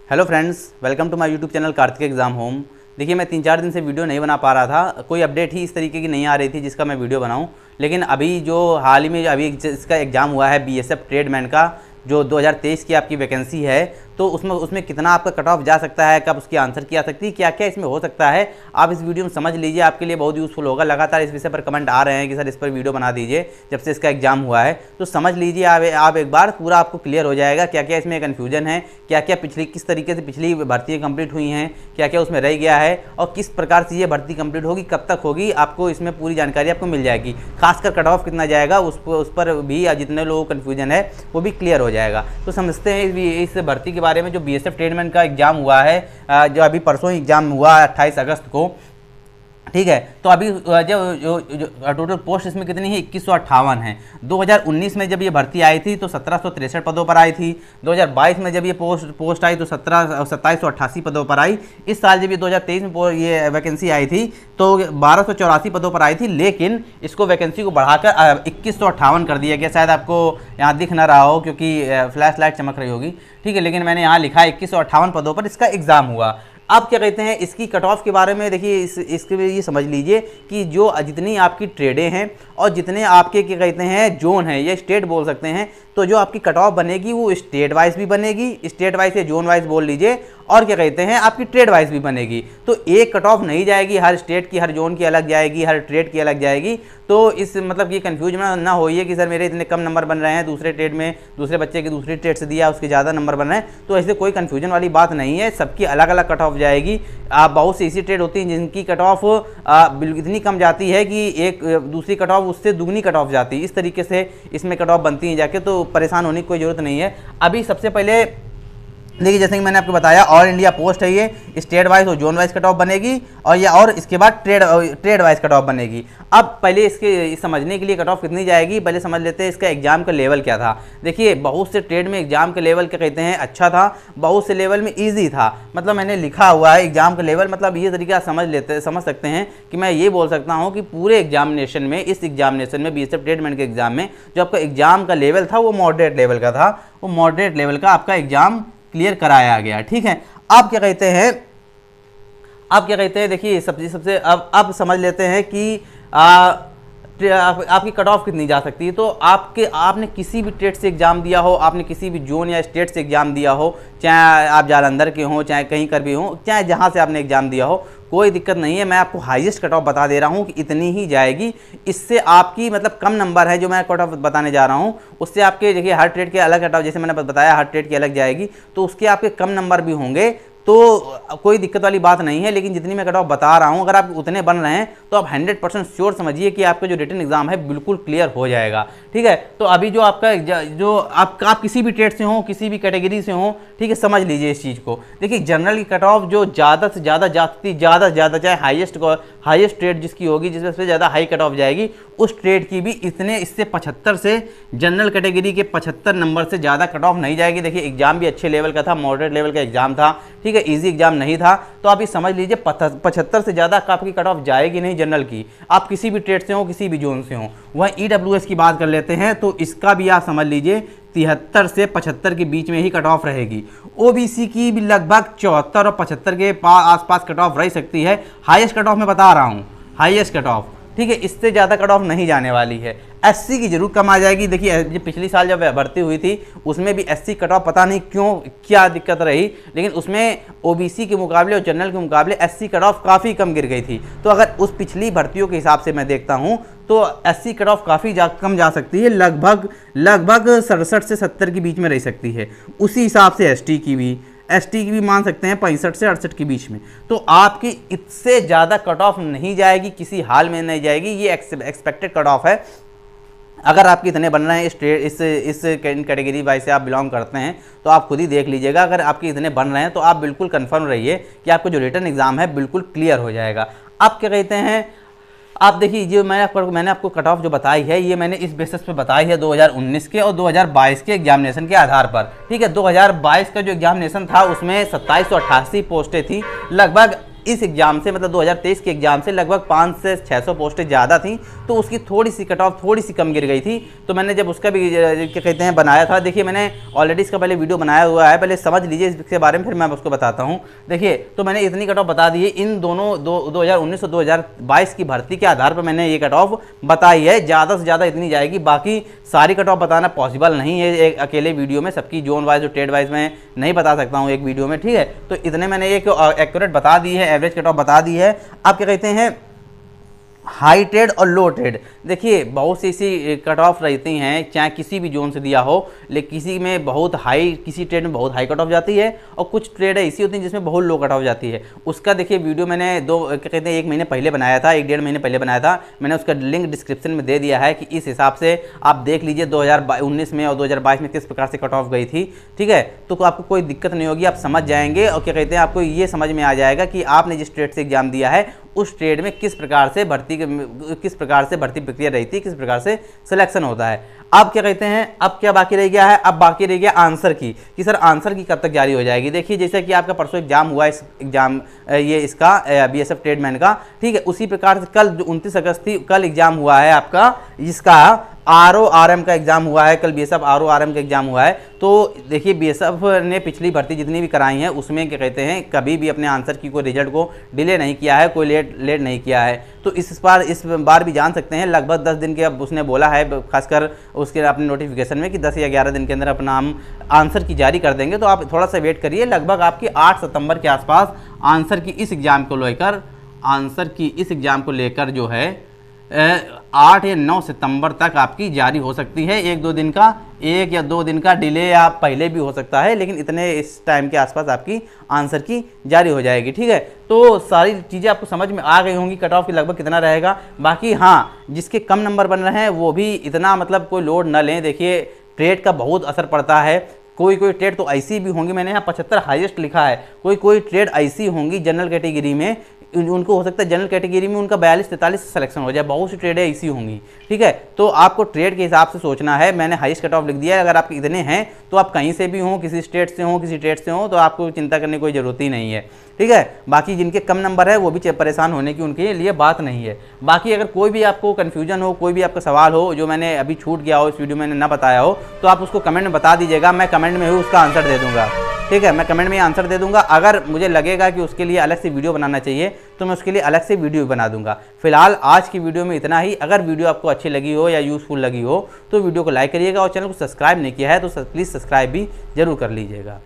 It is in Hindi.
Hello friends, welcome to my YouTube channel Kartik exam home. देखिए, मैं 3-4 दिन से वीडियो नहीं बना पा रहा था, कोई अपडेट ही इस तरीके की नहीं आ रही थी जिसका मैं वीडियो बनाऊं। लेकिन अभी जो हाल ही में अभी इसका एग्ज़ाम हुआ है बीएसएफ ट्रेडमैन का, जो 2023 की आपकी वैकेंसी है, तो उसमें कितना आपका कट ऑफ जा सकता है, कब उसकी आंसर की आ सकती है, क्या क्या इसमें हो सकता है, आप इस वीडियो में समझ लीजिए, आपके लिए बहुत यूज़फुल होगा। लगातार इस विषय पर कमेंट आ रहे हैं कि सर इस पर वीडियो बना दीजिए जब से इसका एग्जाम हुआ है, तो समझ लीजिए आप एक बार, पूरा आपको क्लियर हो जाएगा क्या क्या इसमें कन्फ्यूजन है, क्या क्या किस तरीके से पिछली भर्तियाँ कंप्लीट हुई हैं, क्या क्या उसमें रह गया है और किस प्रकार से ये भर्ती कंप्लीट होगी, कब तक होगी, आपको इसमें पूरी जानकारी आपको मिल जाएगी। खासकर कट ऑफ कितना जाएगा उस पर भी जितने लोगों को कन्फ्यूजन है वो भी क्लियर हो जाएगा। तो समझते हैं इस भर्ती के बारे में। जो बीएसएफ ट्रेडमैन का एग्जाम हुआ है, जो अभी परसों एग्जाम हुआ 28 अगस्त को, ठीक है। तो अभी जो टोटल पोस्ट इसमें कितनी है, 2158 है। 2019 में जब ये भर्ती आई थी तो 1763 पदों पर आई थी। 2022 में जब ये पोस्ट आई तो 2788 पदों पर आई। इस साल जब ये 2023 में ये वैकेंसी आई थी तो 1284 पदों पर आई थी, लेकिन इसको वैकेंसी को बढ़ाकर 2158 कर दिया गया। शायद आपको यहाँ दिख ना रहा हो क्योंकि फ्लैश लाइट चमक रही होगी, ठीक है, लेकिन मैंने यहाँ लिखा 2158 पदों पर इसका एग्जाम हुआ। अब क्या कहते हैं इसकी कट ऑफ के बारे में, देखिए इसके लिए ये समझ लीजिए कि जो जितनी आपकी ट्रेडें हैं और जितने आपके क्या कहते हैं जोन हैं, ये स्टेट बोल सकते हैं, तो जो आपकी कट ऑफ बनेगी वो स्टेट वाइज भी बनेगी, स्टेट वाइज या जोन वाइज बोल लीजिए, और क्या कहते हैं आपकी ट्रेड वाइज भी बनेगी। तो एक कट ऑफ नहीं जाएगी, हर स्टेट की, हर जोन की अलग जाएगी, हर ट्रेड की अलग जाएगी। तो इस मतलब ये कन्फ्यूज ना होइए कि सर मेरे इतने कम नंबर बन रहे हैं, दूसरे ट्रेड में दूसरे बच्चे की दूसरी ट्रेड से दिया उसके ज़्यादा नंबर बन रहे हैं, तो ऐसे कोई कन्फ्यूजन वाली बात नहीं है। सबकी अलग अलग कट ऑफ जाएगी। बहुत सी ऐसी ट्रेड होती हैं जिनकी कट ऑफ इतनी कम जाती है कि एक दूसरी कट ऑफ उससे दुगनी कट ऑफ जाती है। इस तरीके से इसमें कट ऑफ बनती है जाके, तो परेशान होने की कोई ज़रूरत नहीं है। अभी सबसे पहले देखिए, जैसे कि मैंने आपको बताया, ऑल इंडिया पोस्ट है, ये स्टेट वाइज और जोन वाइज कट ऑफ बनेगी और इसके बाद ट्रेड वाइज कट ऑफ बनेगी। अब पहले इसके समझने के लिए कट ऑफ कितनी जाएगी पहले समझ लेते हैं इसका एग्जाम का लेवल क्या था। देखिए, बहुत से ट्रेड में एग्जाम का लेवल क्या कहते हैं अच्छा था, बहुत से लेवल में ईजी था। मतलब मैंने लिखा हुआ है एग्जाम का लेवल, मतलब ये तरीका समझ सकते हैं कि मैं ये बोल सकता हूँ कि पूरे एग्जामिनेशन में, इस एग्जामिनेशन में, बीएसएफ ट्रेडमैन के एग्जाम में जो आपका एग्जाम का लेवल था वो मॉडरेट लेवल का था। वो मॉडरेट लेवल का आपका एग्जाम क्लियर कराया गया, ठीक है। अब क्या कहते हैं देखिए, सबसे अब समझ लेते हैं कि आपकी कट ऑफ कितनी जा सकती है। तो आपने किसी भी ट्रेड से एग्जाम दिया हो, आपने किसी भी जोन या स्टेट से एग्जाम दिया हो, चाहे आप जालंधर के हों, चाहे कहीं कर भी हों, चाहे जहां से आपने एग्जाम दिया हो, कोई दिक्कत नहीं है। मैं आपको हाईएस्ट कट ऑफ बता दे रहा हूं कि इतनी ही जाएगी। इससे आपकी मतलब कम नंबर है जो मैं कट ऑफ बताने जा रहा हूं, उससे आपके देखिए हर ट्रेड के अलग कट ऑफ, जैसे मैंने बताया हर ट्रेड की अलग जाएगी, तो उसके आपके कम नंबर भी होंगे, तो कोई दिक्कत वाली बात नहीं है। लेकिन जितनी मैं कट ऑफ बता रहा हूं, अगर आप उतने बन रहे हैं तो आप 100% श्योर समझिए कि आपका जो रिटन एग्जाम है बिल्कुल क्लियर हो जाएगा, ठीक है। तो अभी जो आपका आप किसी भी ट्रेड से हो, किसी भी कैटेगरी से हो, ठीक है, समझ लीजिए इस चीज़ को। देखिए, जनरल की कट ऑफ जो ज़्यादा से ज़्यादा जाती, ज़्यादा से ज़्यादा चाहे हाईएस्ट ट्रेड जिसकी होगी, जिसमें सबसे ज़्यादा हाई कट ऑफ जाएगी, उस ट्रेड की भी इससे 75 से, जनरल कैटेगरी के 75 नंबर से ज़्यादा कट ऑफ नहीं जाएगी। देखिए, एग्जाम भी अच्छे लेवल का था, मॉडरेट लेवल का एग्जाम था, ठीक है, इजी एग्जाम नहीं था। तो आप ये समझ लीजिए 75 से ज़्यादा आपकी कट ऑफ जाएगी नहीं जनरल की, आप किसी भी ट्रेड से हो, किसी भी जोन से हो। वहीं ईडब्ल्यूएस की बात कर लेते हैं तो इसका भी आप समझ लीजिए 73 से 75 के बीच में ही कट ऑफ रहेगी। ओबीसी की भी लगभग 74 और 75 के आसपास कट ऑफ रह सकती है। हाईएस्ट कट ऑफ मैं बता रहा हूँ, हाईएस्ट कट ऑफ, ठीक है, इससे ज़्यादा कट ऑफ नहीं जाने वाली है। एससी की जरूर कम आ जाएगी। देखिए, जो पिछली साल जब भर्ती हुई थी उसमें भी एससी कट ऑफ पता नहीं क्यों क्या दिक्कत रही, लेकिन उसमें ओबीसी के मुकाबले और जनरल के मुकाबले एससी कट ऑफ काफ़ी कम गिर गई थी। तो अगर उस पिछली भर्तियों के हिसाब से मैं देखता हूँ तो एससी कट ऑफ काफ़ी कम जा सकती है, लगभग 67 से 70 के बीच में रह सकती है। उसी हिसाब से एसटी की भी मान सकते हैं 65 से 68 के बीच में। तो आपकी इससे ज़्यादा कट ऑफ नहीं जाएगी, किसी हाल में नहीं जाएगी, ये एक्सपेक्टेड कट ऑफ है। अगर आपके इतने बन रहे हैं इस कैटेगरी वाइज से आप बिलोंग करते हैं तो आप खुद ही देख लीजिएगा। अगर आपके इतने बन रहे हैं तो आप बिल्कुल कंफर्म रहिए कि आपका जो रिटन एग्जाम है बिल्कुल क्लियर हो जाएगा। अब क्या कहते हैं, आप देखिए, जो मैंने आपको कट ऑफ जो बताई है, ये मैंने इस बेसिस पे बताई है 2019 के और 2022 के एग्जामिनेशन के आधार पर, ठीक है। 2022 का जो एग्जामिनेशन था उसमें 2788 पोस्टें थी, लगभग इस एग्ज़ाम से मतलब 2023 के एग्ज़ाम से लगभग 500 से 600 पोस्टें ज़्यादा थी, तो उसकी थोड़ी सी कट ऑफ थोड़ी सी कम गिर गई थी। तो मैंने जब उसका भी क्या कहते हैं बनाया था, देखिए मैंने ऑलरेडी इसका पहले वीडियो बनाया हुआ है, पहले समझ लीजिए इसके बारे में, फिर मैं उसको बताता हूँ। देखिए तो मैंने इतनी कट ऑफ बता दी है, इन दोनों 2019 और 2022 की भर्ती के आधार पर मैंने ये कट ऑफ बताई है। ज़्यादा से ज़्यादा इतनी जाएगी, बाकी सारी कट ऑफ बताना पॉसिबल नहीं है एक अकेले वीडियो में, सबकी जोन वाइज और ट्रेड वाइज में नहीं बता सकता हूँ एक वीडियो में, ठीक है। तो इतने मैंने एक एक्यूरेट बता दी है, एवरेज कट ऑफ बता दी है। अब क्या कहते हैं हाई ट्रेड और लो ट्रेड, देखिए बहुत सी ऐसी कट ऑफ रहती हैं, चाहे किसी भी जोन से दिया हो, लेकिन किसी में बहुत हाई, किसी ट्रेड में बहुत हाई कट ऑफ जाती है, और कुछ ट्रेड ऐसी होती हैं जिसमें बहुत लो कट ऑफ जाती है। उसका देखिए वीडियो मैंने क्या कहते हैं 1 महीने पहले बनाया था, 1-1.5 महीने पहले बनाया था, मैंने उसका लिंक डिस्क्रिप्शन में दे दिया है कि इस हिसाब से आप देख लीजिए 2019 में और 2022 में किस प्रकार से कट ऑफ गई थी, ठीक है। तो आपको कोई दिक्कत नहीं होगी, आप समझ जाएंगे, और क्या कहते हैं आपको ये समझ में आ जाएगा कि आपने जिस ट्रेड से एग्जाम दिया है उस ट्रेड में किस प्रकार से भर्ती प्रक्रिया रहती है, किस प्रकार से सिलेक्शन होता है। अब क्या कहते हैं, अब क्या बाकी रह गया है, अब बाकी रह गया आंसर की, कि सर आंसर की कब तक जारी हो जाएगी। देखिए जैसे कि आपका परसों एग्जाम हुआ, इस एग्जाम ये इसका बीएसएफ ट्रेडमैन का, ठीक है, उसी प्रकार से कल 29 अगस्त थी, कल एग्जाम हुआ है आपका इसका RORM का एग्जाम हुआ है, कल बीएसएफ RORM का एग्जाम हुआ है। तो देखिए बीएसएफ ने पिछली भर्ती जितनी भी कराई हैं उसमें क्या कहते हैं कभी भी अपने आंसर की कोई रिजल्ट को डिले नहीं किया है, कोई लेट नहीं किया है। तो इस बार भी जान सकते हैं लगभग 10 दिन के, अब उसने बोला है खासकर उसके अपने नोटिफिकेशन में कि 10 या 11 दिन के अंदर अपना हम आंसर की जारी कर देंगे। तो आप थोड़ा सा वेट करिए, लगभग आपकी 8 सितंबर के आसपास आंसर की इस एग्ज़ाम को लेकर जो है 8 या 9 सितंबर तक आपकी जारी हो सकती है। 1 या 2 दिन का डिले या पहले भी हो सकता है, लेकिन इतने इस टाइम के आसपास आपकी आंसर की जारी हो जाएगी, ठीक है। तो सारी चीज़ें आपको समझ में आ गई होंगी, कट ऑफ की लगभग कितना रहेगा। बाकी हाँ, जिसके कम नंबर बन रहे हैं वो भी इतना मतलब कोई लोड न लें। देखिए ट्रेड का बहुत असर पड़ता है, कोई ट्रेड तो ऐसी भी होंगी, मैंने यहाँ 75 हाईएस्ट लिखा है, कोई ट्रेड ऐसी होंगी जनरल कैटेगरी में, उनको हो सकता है जनरल कैटेगरी में उनका 42-43 सिलेक्शन हो जाए, बहुत सी ट्रेडें ऐसी होंगी, ठीक है। तो आपको ट्रेड के हिसाब से सोचना है। मैंने हाईएस्ट कट ऑफ लिख दिया है, अगर आपके इतने हैं तो आप कहीं से भी हों, किसी स्टेट से हों, किसी ट्रेड से हों, तो आपको चिंता करने की कोई ज़रूरत ही नहीं है, ठीक है। बाकी जिनके कम नंबर है वो भी परेशान होने की उनके लिए बात नहीं है। बाकी अगर कोई भी आपको कन्फ्यूजन हो, कोई भी आपका सवाल हो जो मैंने अभी छूट गया हो, इस वीडियो में ना बताया हो, तो आप उसको कमेंट में बता दीजिएगा, मैं कमेंट में ही उसका आंसर दे दूँगा, ठीक है। मैं कमेंट में आंसर दे दूंगा। अगर मुझे लगेगा कि उसके लिए अलग से वीडियो बनाना चाहिए तो मैं उसके लिए अलग से वीडियो बना दूंगा। फिलहाल आज की वीडियो में इतना ही। अगर वीडियो आपको अच्छी लगी हो या यूज़फुल लगी हो तो वीडियो को लाइक करिएगा, और चैनल को सब्सक्राइब नहीं किया है तो प्लीज़ सब्सक्राइब भी जरूर कर लीजिएगा।